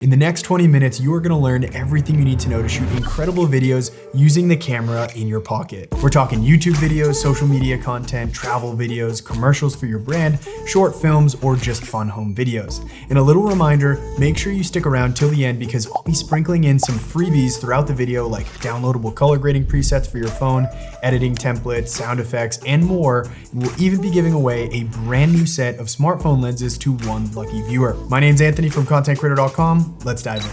In the next 20 minutes, you are gonna learn everything you need to know to shoot incredible videos using the camera in your pocket. We're talking YouTube videos, social media content, travel videos, commercials for your brand, short films, or just fun home videos. And a little reminder, make sure you stick around till the end because I'll be sprinkling in some freebies throughout the video like downloadable color grading presets for your phone, editing templates, sound effects, and more. And we'll even be giving away a brand new set of smartphone lenses to one lucky viewer. My name's Anthony from contentcreator.com. Let's dive in.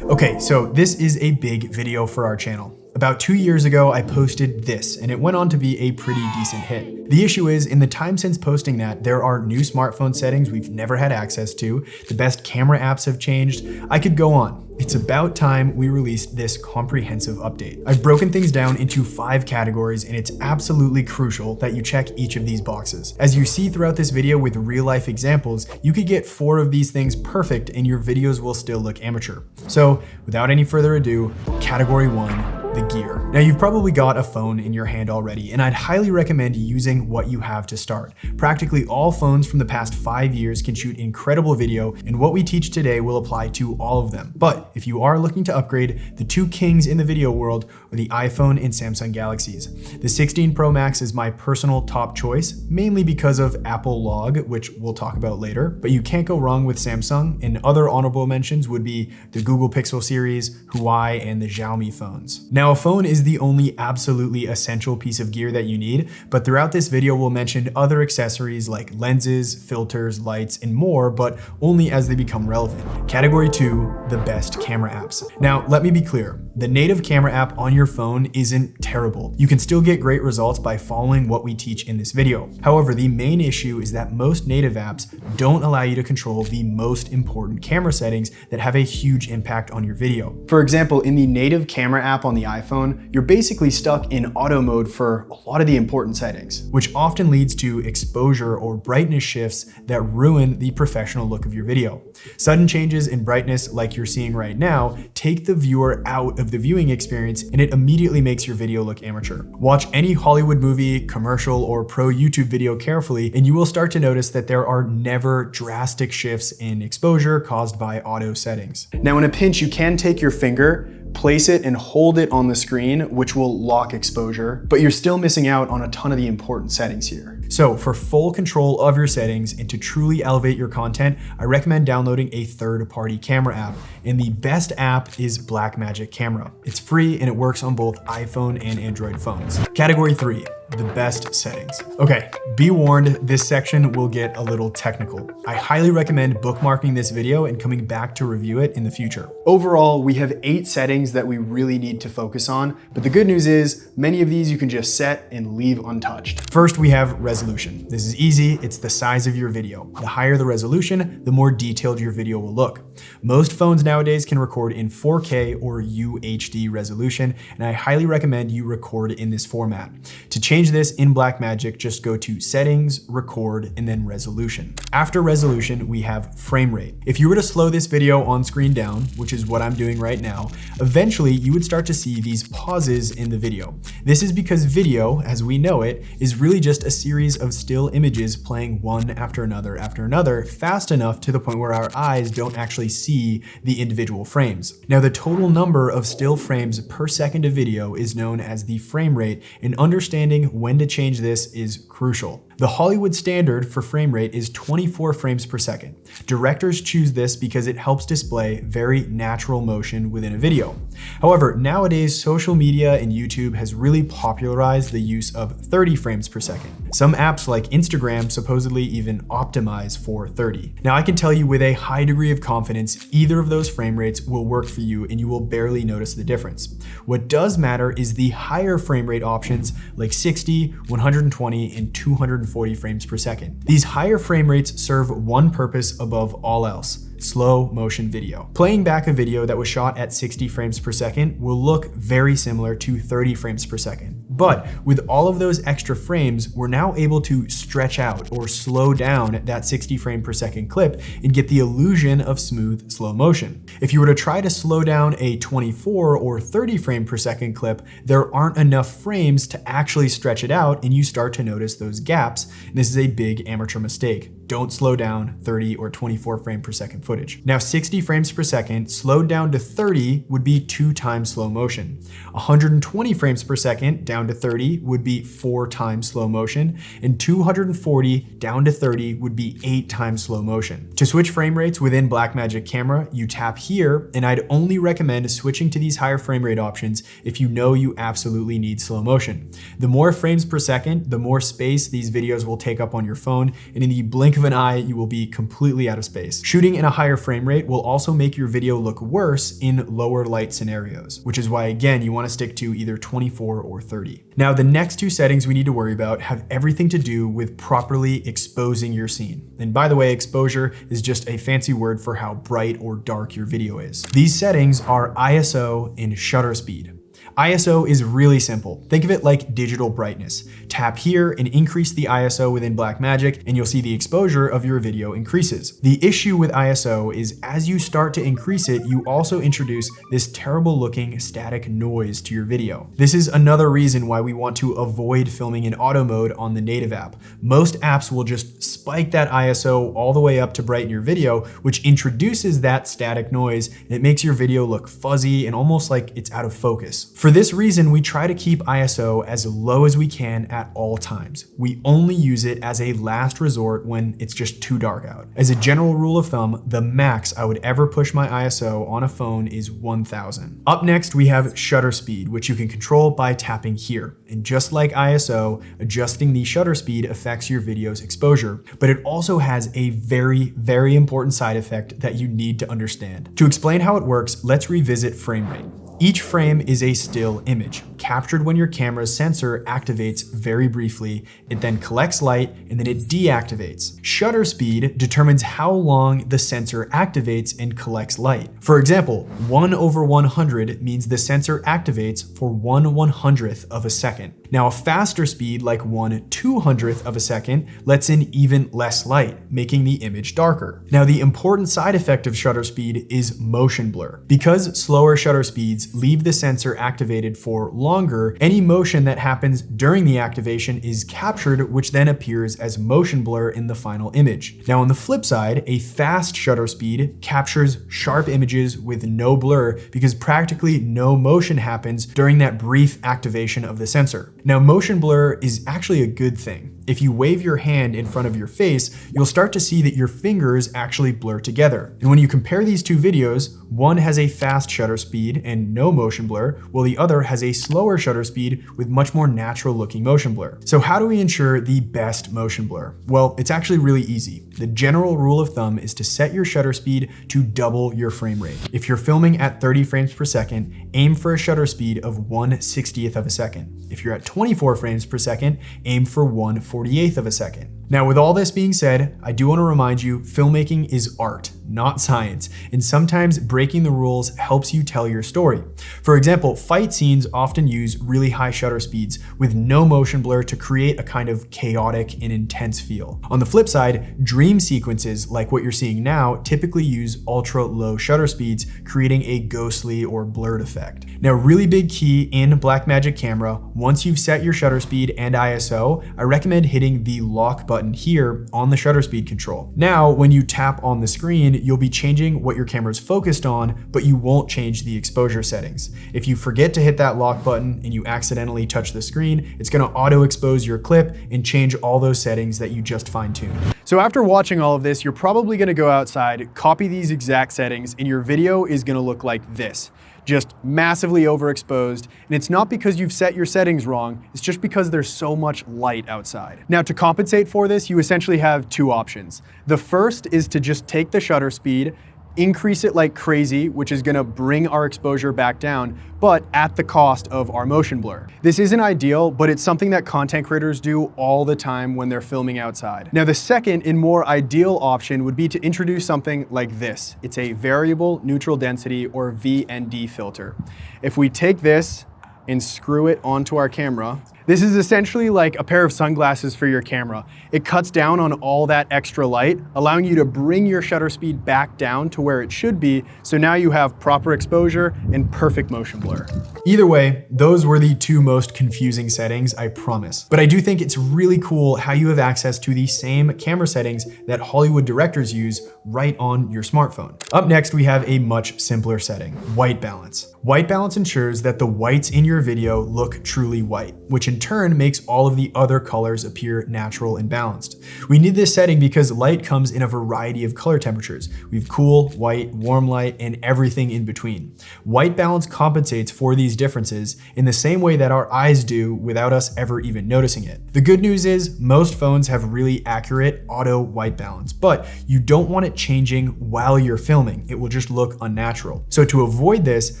Okay, so this is a big video for our channel. About 2 years ago, I posted this, and it went on to be a pretty decent hit. The issue is, in the time since posting that, there are new smartphone settings we've never had access to, the best camera apps have changed, I could go on. It's about time we released this comprehensive update. I've broken things down into 5 categories, and it's absolutely crucial that you check each of these boxes. As you see throughout this video with real-life examples, you could get 4 of these things perfect and your videos will still look amateur. So, without any further ado, category 1. The gear. Now you've probably got a phone in your hand already, and I'd highly recommend using what you have to start. Practically all phones from the past 5 years can shoot incredible video, and what we teach today will apply to all of them. But if you are looking to upgrade, the 2 kings in the video world are the iPhone and Samsung Galaxies. The 16 Pro Max is my personal top choice, mainly because of Apple Log, which we'll talk about later, but you can't go wrong with Samsung, and other honorable mentions would be the Google Pixel series, Huawei, and the Xiaomi phones. Now, a phone is the only absolutely essential piece of gear that you need, but throughout this video, we'll mention other accessories like lenses, filters, lights, and more, but only as they become relevant. Category 2, the best camera apps. Now, let me be clear. The native camera app on your phone isn't terrible. You can still get great results by following what we teach in this video. However, the main issue is that most native apps don't allow you to control the most important camera settings that have a huge impact on your video. For example, in the native camera app on the iPhone, you're basically stuck in auto mode for a lot of the important settings, which often leads to exposure or brightness shifts that ruin the professional look of your video. Sudden changes in brightness like you're seeing right now take the viewer out of the viewing experience, and it immediately makes your video look amateur. Watch any Hollywood movie, commercial, or pro YouTube video carefully, and you will start to notice that there are never drastic shifts in exposure caused by auto settings. Now in a pinch, you can take your finger, place it and hold it on the screen, which will lock exposure, but you're still missing out on a ton of the important settings here. So for full control of your settings and to truly elevate your content, I recommend downloading a third-party camera app. And the best app is Blackmagic Camera. It's free and it works on both iPhone and Android phones. Category 3. The best settings. Okay, be warned, this section will get a little technical. I highly recommend bookmarking this video and coming back to review it in the future. Overall, we have 8 settings that we really need to focus on, but the good news is many of these you can just set and leave untouched. First, we have resolution. This is easy, it's the size of your video. The higher the resolution, the more detailed your video will look. Most phones nowadays can record in 4K or UHD resolution, and I highly recommend you record in this format. To change this in Blackmagic, just go to Settings, Record, and then Resolution. After resolution, we have frame rate. If you were to slow this video on screen down, which is what I'm doing right now, eventually you would start to see these pauses in the video. This is because video, as we know it, is really just a series of still images playing one after another, fast enough to the point where our eyes don't actually see the individual frames. Now, the total number of still frames per second of video is known as the frame rate, and understanding when to change this is crucial. The Hollywood standard for frame rate is 24 frames per second. Directors choose this because it helps display very natural motion within a video. However, nowadays, social media and YouTube has really popularized the use of 30 frames per second. Some apps like Instagram supposedly even optimize for 30. Now, I can tell you with a high degree of confidence, either of those frame rates will work for you and you will barely notice the difference. What does matter is the higher frame rate options like 60, 120, and 240 frames per second. These higher frame rates serve one purpose above all else: slow motion video. Playing back a video that was shot at 60 frames per second will look very similar to 30 frames per second. But with all of those extra frames, we're now able to stretch out or slow down that 60 frame per second clip and get the illusion of smooth slow motion. If you were to try to slow down a 24 or 30 frame per second clip, there aren't enough frames to actually stretch it out, and you start to notice those gaps. And this is a big amateur mistake. Don't slow down 30 or 24 frame per second footage. Now 60 frames per second slowed down to 30 would be 2 times slow motion. 120 frames per second down to 30 would be 4 times slow motion, and 240 down to 30 would be 8 times slow motion. To switch frame rates within Blackmagic Camera, you tap here, and I'd only recommend switching to these higher frame rate options if you know you absolutely need slow motion. The more frames per second, the more space these videos will take up on your phone, and in the blink of an eye, you will be completely out of space. Shooting in a higher frame rate will also make your video look worse in lower light scenarios, which is why, again, you want to stick to either 24 or 30. Now, the next 2 settings we need to worry about have everything to do with properly exposing your scene. And by the way, exposure is just a fancy word for how bright or dark your video is. These settings are ISO and shutter speed. ISO is really simple. Think of it like digital brightness. Tap here and increase the ISO within Blackmagic, and you'll see the exposure of your video increases. The issue with ISO is as you start to increase it, you also introduce this terrible looking static noise to your video. This is another reason why we want to avoid filming in auto mode on the native app. Most apps will just spike that ISO all the way up to brighten your video, which introduces that static noise, and it makes your video look fuzzy and almost like it's out of focus. For this reason, we try to keep ISO as low as we can at all times. We only use it as a last resort when it's just too dark out. As a general rule of thumb, the max I would ever push my ISO on a phone is 1000. Up next, we have shutter speed, which you can control by tapping here. And just like ISO, adjusting the shutter speed affects your video's exposure, but it also has a very, very important side effect that you need to understand. To explain how it works, let's revisit frame rate. Each frame is a still image, captured when your camera's sensor activates very briefly. It then collects light and then it deactivates. Shutter speed determines how long the sensor activates and collects light. For example, 1/100 means the sensor activates for 1/100th of a second. Now a faster speed like 1/200th of a second lets in even less light, making the image darker. Now the important side effect of shutter speed is motion blur. Because slower shutter speeds leave the sensor activated for longer, any motion that happens during the activation is captured, which then appears as motion blur in the final image. Now on the flip side, a fast shutter speed captures sharp images with no blur because practically no motion happens during that brief activation of the sensor. Now motion blur is actually a good thing. If you wave your hand in front of your face, you'll start to see that your fingers actually blur together. And when you compare these 2 videos, one has a fast shutter speed and no motion blur, while the other has a slower shutter speed with much more natural looking motion blur. So how do we ensure the best motion blur? Well, it's actually really easy. The general rule of thumb is to set your shutter speed to double your frame rate. If you're filming at 30 frames per second, aim for a shutter speed of 1/60th of a second. If you're at 24 frames per second, aim for 1/48th of a second. Now, with all this being said, I do want to remind you, filmmaking is art, not science, and sometimes breaking the rules helps you tell your story. For example, fight scenes often use really high shutter speeds with no motion blur to create a kind of chaotic and intense feel. On the flip side, dream sequences like what you're seeing now typically use ultra low shutter speeds, creating a ghostly or blurred effect. Now, really big key in Blackmagic Camera, once you've set your shutter speed and ISO, I recommend hitting the lock button here on the shutter speed control. Now, when you tap on the screen, you'll be changing what your camera's focused on, but you won't change the exposure settings. If you forget to hit that lock button and you accidentally touch the screen, it's gonna auto expose your clip and change all those settings that you just fine-tuned. So after watching all of this, you're probably gonna go outside, copy these exact settings, and your video is gonna look like this. Just massively overexposed, and it's not because you've set your settings wrong, it's just because there's so much light outside. Now, to compensate for this, you essentially have 2 options. The first is to just take the shutter speed, increase it like crazy, which is gonna bring our exposure back down, but at the cost of our motion blur. This isn't ideal, but it's something that content creators do all the time when they're filming outside. Now, the second and more ideal option would be to introduce something like this. It's a variable neutral density or VND filter. If we take this and screw it onto our camera. This is essentially like a pair of sunglasses for your camera. It cuts down on all that extra light, allowing you to bring your shutter speed back down to where it should be, so now you have proper exposure and perfect motion blur. Either way, those were the two most confusing settings, I promise. But I do think it's really cool how you have access to the same camera settings that Hollywood directors use right on your smartphone. Up next, we have a much simpler setting, white balance. White balance ensures that the whites in your video look truly white, which in turn makes all of the other colors appear natural and balanced. We need this setting because light comes in a variety of color temperatures. We have cool, white, warm light, and everything in between. White balance compensates for these differences in the same way that our eyes do without us ever even noticing it. The good news is most phones have really accurate auto white balance, but you don't want it changing while you're filming. It will just look unnatural. So to avoid this,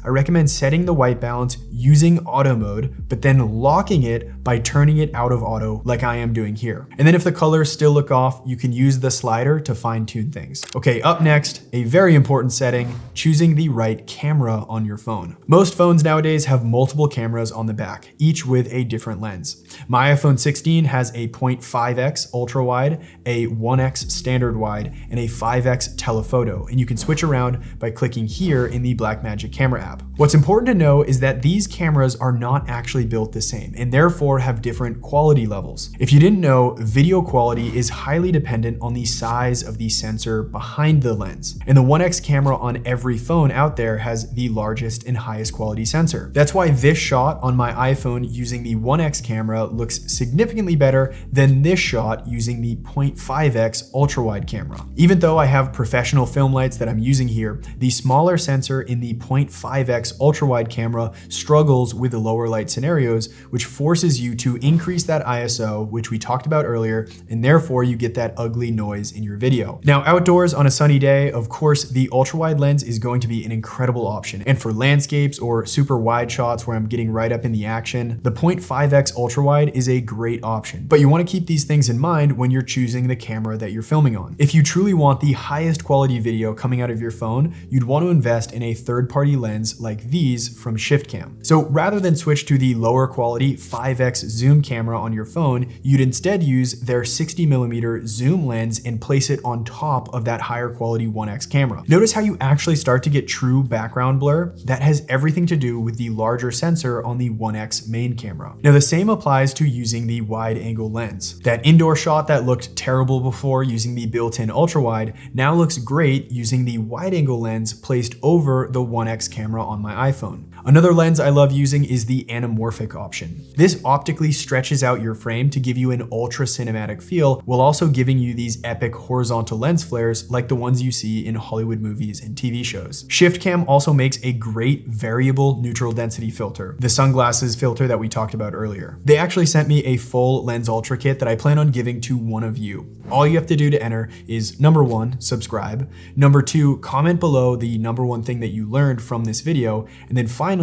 I recommend setting the white balance using auto mode, but then locking it by turning it out of auto like I am doing here. And then if the colors still look off, you can use the slider to fine tune things. Okay, up next, a very important setting, choosing the right camera on your phone. Most phones nowadays have multiple cameras on the back, each with a different lens. My iPhone 16 has a 0.5x ultra wide, a 1x standard wide, and a 5x telephoto, and you can switch around by clicking here in the Blackmagic camera app. What's important to know is that these cameras are not actually built the same and therefore have different quality levels. If you didn't know, video quality is highly dependent on the size of the sensor behind the lens. And the 1x camera on every phone out there has the largest and highest quality sensor. That's why this shot on my iPhone using the 1x camera looks significantly better than this shot using the 0.5x ultra wide camera. Even though I have professional film lights that I'm using here, the smaller sensor in the 0.5x ultra wide camera struggles with the lower light scenarios, which forces you to increase that ISO, which we talked about earlier, and therefore you get that ugly noise in your video. Now, outdoors on a sunny day, of course, the ultra wide lens is going to be an incredible option. And for landscapes or super wide shots where I'm getting right up in the action, the 0.5x ultra wide is a great option. But you want to keep these things in mind when you're choosing the camera that you're filming on. If you truly want the highest quality video coming out of your phone, you'd want to invest in a third-party lens like these from ShiftCam. So rather than switch to the lower quality 5x zoom camera on your phone, you'd instead use their 60mm zoom lens and place it on top of that higher quality 1x camera. Notice how you actually start to get true background blur? That has everything to do with the larger sensor on the 1x main camera. Now the same applies to using the wide angle lens. That indoor shot that looked terrible before using the built-in ultra wide now looks great using the wide angle lens placed over the 1x camera on my iPhone. Another lens I love using is the anamorphic option. This optically stretches out your frame to give you an ultra cinematic feel while also giving you these epic horizontal lens flares like the ones you see in Hollywood movies and TV shows. ShiftCam also makes a great variable neutral density filter, the sunglasses filter that we talked about earlier. They actually sent me a full lens ultra kit that I plan on giving to one of you. All you have to do to enter is number 1, subscribe, number 2, comment below the number 1 thing that you learned from this video, and then finally,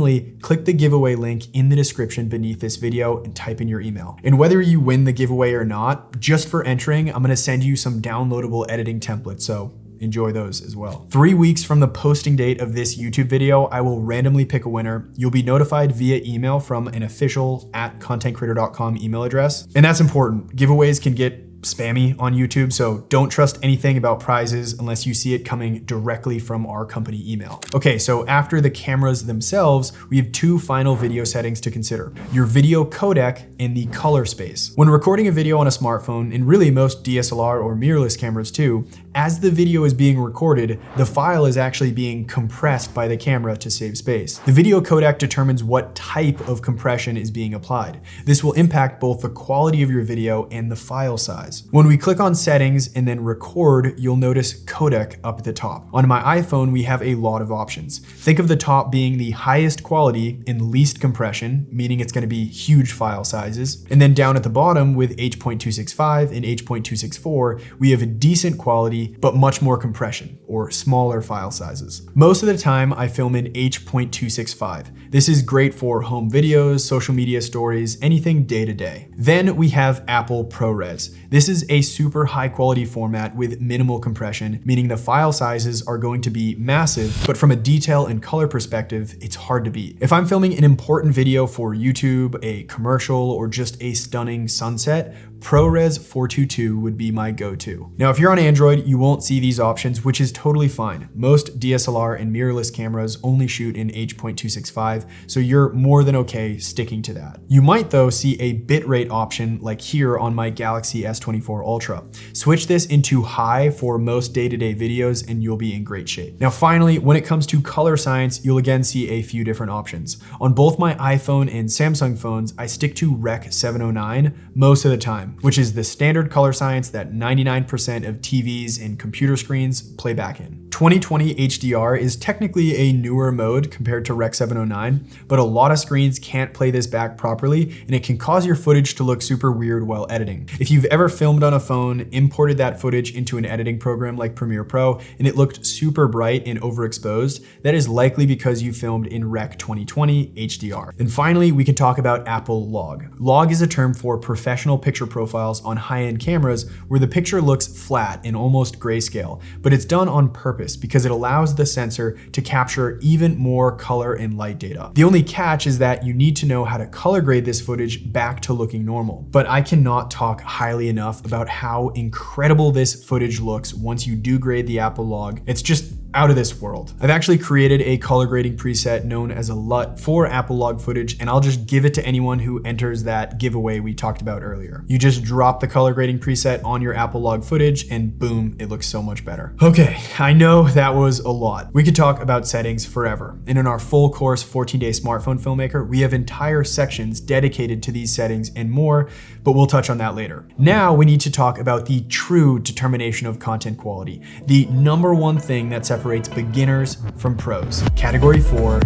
click the giveaway link in the description beneath this video and type in your email. And whether you win the giveaway or not, just for entering, I'm gonna send you some downloadable editing templates, so enjoy those as well. 3 weeks from the posting date of this YouTube video, I will randomly pick a winner. You'll be notified via email from an official @contentcreator.com email address. And that's important. Giveaways can get spammy on YouTube, so don't trust anything about prizes unless you see it coming directly from our company email. Okay, so after the cameras themselves, we have 2 final video settings to consider: your video codec and the color space. When recording a video on a smartphone, and really most DSLR or mirrorless cameras too, as the video is being recorded, the file is actually being compressed by the camera to save space. The video codec determines what type of compression is being applied. This will impact both the quality of your video and the file size. When we click on settings and then record, you'll notice codec up at the top. On my iPhone, we have a lot of options. Think of the top being the highest quality and least compression, meaning it's going to be huge file sizes. And then down at the bottom with H.265 and H.264, we have a decent quality, but much more compression, or smaller file sizes. Most of the time, I film in H.265. This is great for home videos, social media stories, anything day to day. Then we have Apple ProRes. This This is a super high quality format with minimal compression, meaning the file sizes are going to be massive, but from a detail and color perspective, it's hard to beat. If I'm filming an important video for YouTube, a commercial, or just a stunning sunset, ProRes 422 would be my go-to. Now, if you're on Android, you won't see these options, which is totally fine. Most DSLR and mirrorless cameras only shoot in H.265, so you're more than okay sticking to that. You might though see a bitrate option like here on my Galaxy S24 Ultra. Switch this into high for most day-to-day videos and you'll be in great shape. Now, finally, when it comes to color science, you'll again see a few different options. On both my iPhone and Samsung phones, I stick to Rec 709 most of the time, which is the standard color science that 99% of TVs and computer screens play back in. 2020 HDR is technically a newer mode compared to Rec 709, but a lot of screens can't play this back properly and it can cause your footage to look super weird while editing. If you've ever filmed on a phone, imported that footage into an editing program like Premiere Pro, and it looked super bright and overexposed, that is likely because you filmed in Rec 2020 HDR. And finally, we can talk about Apple Log. Log is a term for professional picture profiles on high-end cameras where the picture looks flat and almost grayscale, but it's done on purpose because it allows the sensor to capture even more color and light data. The only catch is that you need to know how to color grade this footage back to looking normal. But I cannot talk highly enough about how incredible this footage looks once you do grade the Apple Log. It's just out of this world. I've actually created a color grading preset known as a LUT for Apple Log footage, and I'll just give it to anyone who enters that giveaway we talked about earlier. You just drop the color grading preset on your Apple Log footage and boom, it looks so much better. Okay, I know that was a lot. We could talk about settings forever. And in our full course 14-day smartphone filmmaker, we have entire sections dedicated to these settings and more, but we'll touch on that later. Now we need to talk about the true determination of content quality, the number one thing that separates beginners from pros. Category 4,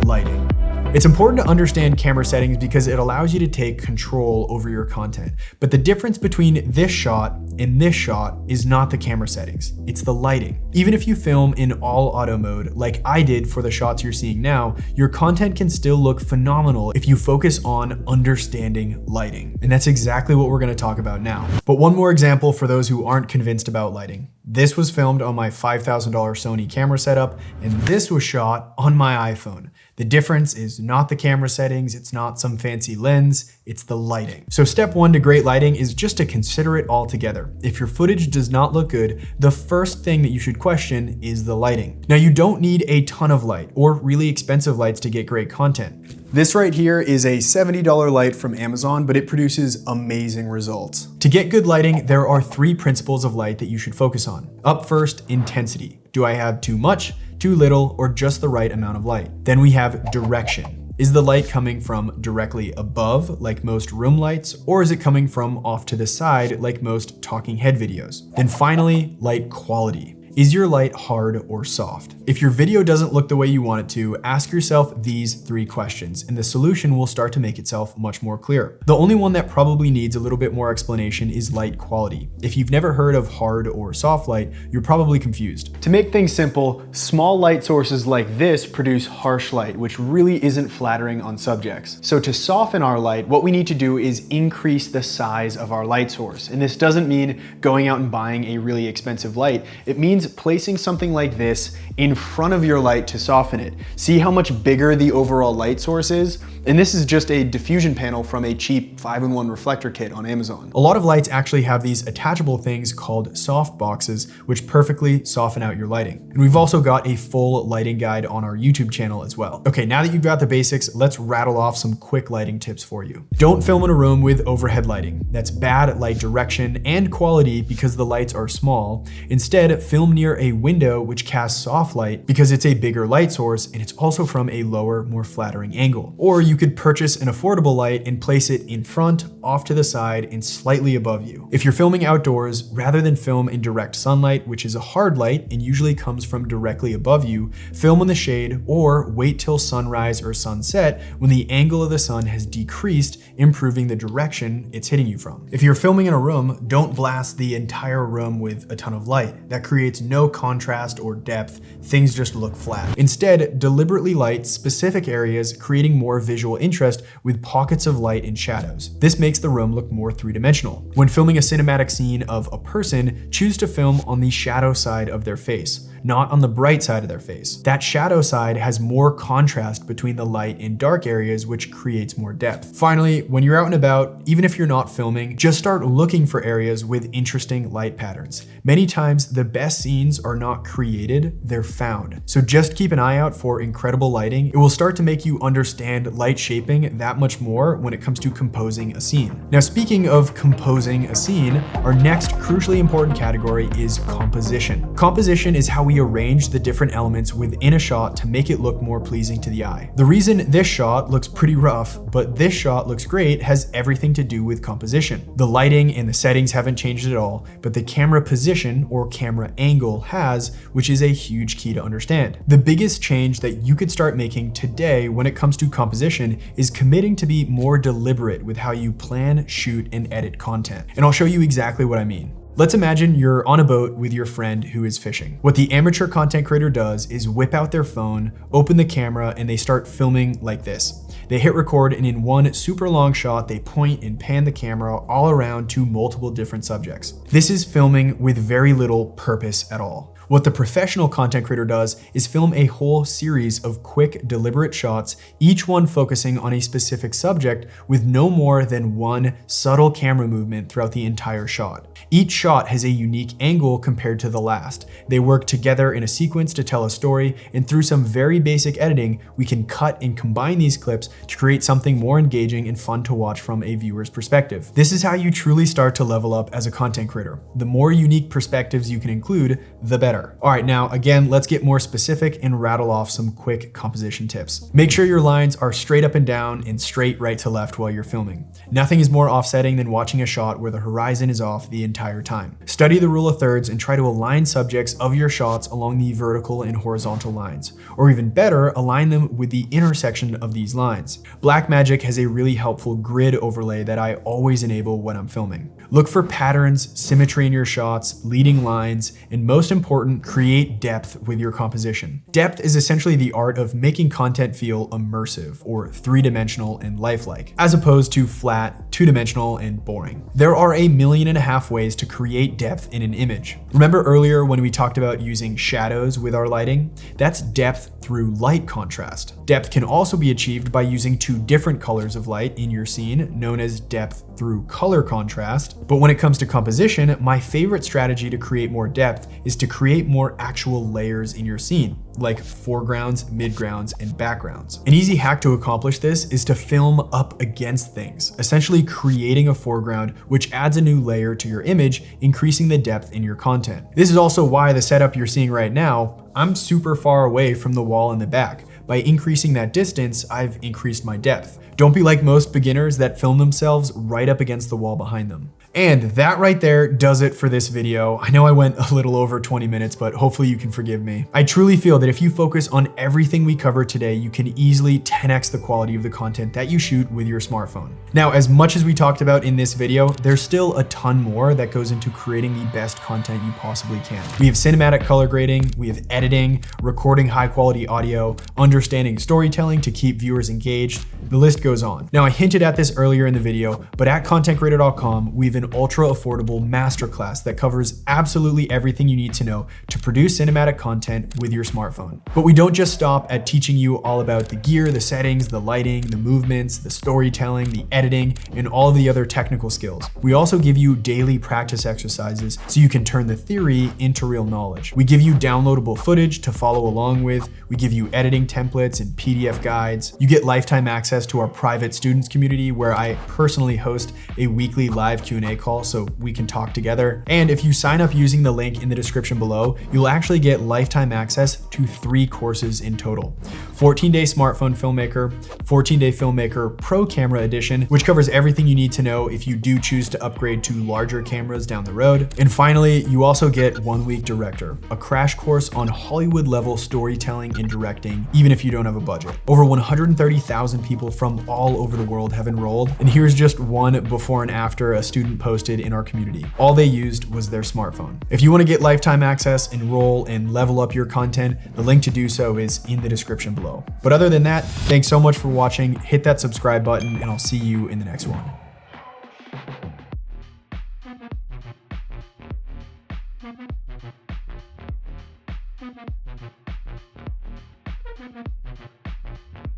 lighting. It's important to understand camera settings because it allows you to take control over your content. But the difference between this shot and this shot is not the camera settings, it's the lighting. Even if you film in all auto mode, like I did for the shots you're seeing now, your content can still look phenomenal if you focus on understanding lighting. And that's exactly what we're gonna talk about now. But one more example for those who aren't convinced about lighting. This was filmed on my $5,000 Sony camera setup, and this was shot on my iPhone. The difference is not the camera settings, it's not some fancy lens, it's the lighting. So step one to great lighting is just to consider it all together. If your footage does not look good, the first thing that you should question is the lighting. Now, you don't need a ton of light or really expensive lights to get great content. This right here is a $70 light from Amazon, but it produces amazing results. To get good lighting, there are 3 principles of light that you should focus on. Up first, intensity. Do I have too much, too little, or just the right amount of light? Then we have direction. Is the light coming from directly above, like most room lights, or is it coming from off to the side, like most talking head videos? Then finally, light quality. Is your light hard or soft? If your video doesn't look the way you want it to, ask yourself these 3 questions, and the solution will start to make itself much more clear. The only one that probably needs a little bit more explanation is light quality. If you've never heard of hard or soft light, you're probably confused. To make things simple, small light sources like this produce harsh light, which really isn't flattering on subjects. So to soften our light, what we need to do is increase the size of our light source. And this doesn't mean going out and buying a really expensive light. It means placing something like this in front of your light to soften it. See how much bigger the overall light source is? And this is just a diffusion panel from a cheap 5-in-1 reflector kit on Amazon. A lot of lights actually have these attachable things called soft boxes, which perfectly soften out your lighting. And we've also got a full lighting guide on our YouTube channel as well. Okay, now that you've got the basics, let's rattle off some quick lighting tips for you. Don't film in a room with overhead lighting. That's bad light direction and quality because the lights are small. Instead, film near a window which casts soft light because it's a bigger light source and it's also from a lower, more flattering angle. Or you could purchase an affordable light and place it in front, off to the side, and slightly above you. If you're filming outdoors, rather than film in direct sunlight, which is a hard light and usually comes from directly above you, film in the shade or wait till sunrise or sunset when the angle of the sun has decreased, improving the direction it's hitting you from. If you're filming in a room, don't blast the entire room with a ton of light. That creates no contrast or depth, things just look flat. Instead, deliberately light specific areas, creating more visual visual interest with pockets of light and shadows. This makes the room look more three-dimensional. When filming a cinematic scene of a person, choose to film on the shadow side of their face, not on the bright side of their face. That shadow side has more contrast between the light and dark areas, which creates more depth. Finally, when you're out and about, even if you're not filming, just start looking for areas with interesting light patterns. Many times, the best scenes are not created, they're found. So just keep an eye out for incredible lighting. It will start to make you understand light shaping that much more when it comes to composing a scene. Now, speaking of composing a scene, our next crucially important category is composition. Composition is how we arrange the different elements within a shot to make it look more pleasing to the eye. The reason this shot looks pretty rough, but this shot looks great, has everything to do with composition. The lighting and the settings haven't changed at all, but the camera position or camera angle has, which is a huge key to understand. The biggest change that you could start making today when it comes to composition is committing to be more deliberate with how you plan, shoot, and edit content. And I'll show you exactly what I mean. Let's imagine you're on a boat with your friend who is fishing. What the amateur content creator does is whip out their phone, open the camera, and they start filming like this. They hit record, and in one super long shot, they point and pan the camera all around to multiple different subjects. This is filming with very little purpose at all. What the professional content creator does is film a whole series of quick, deliberate shots, each one focusing on a specific subject with no more than one subtle camera movement throughout the entire shot. Each shot has a unique angle compared to the last. They work together in a sequence to tell a story, and through some very basic editing, we can cut and combine these clips to create something more engaging and fun to watch from a viewer's perspective. This is how you truly start to level up as a content creator. The more unique perspectives you can include, the better. All right, now again, let's get more specific and rattle off some quick composition tips. Make sure your lines are straight up and down and straight right to left while you're filming. Nothing is more offsetting than watching a shot where the horizon is off the entire time. Study the rule of thirds and try to align subjects of your shots along the vertical and horizontal lines, or even better, align them with the intersection of these lines. Blackmagic has a really helpful grid overlay that I always enable when I'm filming. Look for patterns, symmetry in your shots, leading lines, and most important, create depth with your composition. Depth is essentially the art of making content feel immersive or three-dimensional and lifelike, as opposed to flat, two-dimensional, and boring. There are 1.5 million ways to create depth in an image. Remember earlier when we talked about using shadows with our lighting? That's depth through light contrast. Depth can also be achieved by using two different colors of light in your scene, known as depth through color contrast. But when it comes to composition, my favorite strategy to create more depth is to create more actual layers in your scene, like foregrounds, midgrounds, and backgrounds. An easy hack to accomplish this is to film up against things, essentially creating a foreground which adds a new layer to your image, increasing the depth in your content. This is also why the setup you're seeing right now, I'm super far away from the wall in the back. By increasing that distance, I've increased my depth. Don't be like most beginners that film themselves right up against the wall behind them. And that right there does it for this video. I know I went a little over 20 minutes, but hopefully you can forgive me. I truly feel that if you focus on everything we cover today, you can easily 10x the quality of the content that you shoot with your smartphone. Now, as much as we talked about in this video, there's still a ton more that goes into creating the best content you possibly can. We have cinematic color grading, we have editing, recording high quality audio, understanding storytelling to keep viewers engaged. The list goes on. Now, I hinted at this earlier in the video, but at contentcreator.com, we've an ultra affordable masterclass that covers absolutely everything you need to know to produce cinematic content with your smartphone. But we don't just stop at teaching you all about the gear, the settings, the lighting, the movements, the storytelling, the editing, and all of the other technical skills. We also give you daily practice exercises so you can turn the theory into real knowledge. We give you downloadable footage to follow along with. We give you editing templates and PDF guides. You get lifetime access to our private students community where I personally host a weekly live Q&A call so we can talk together. And if you sign up using the link in the description below, you'll actually get lifetime access to 3 courses in total. 14-day smartphone filmmaker, 14-day filmmaker pro camera edition, which covers everything you need to know if you do choose to upgrade to larger cameras down the road. And finally, you also get 1 week director, a crash course on Hollywood level storytelling and directing, even if you don't have a budget. Over 130,000 people from all over the world have enrolled. And here's just one before and after a student posted in our community. All they used was their smartphone. If you want to get lifetime access, enroll, and level up your content, the link to do so is in the description below. below. But other than that, thanks so much for watching. Hit that subscribe button and I'll see you in the next one.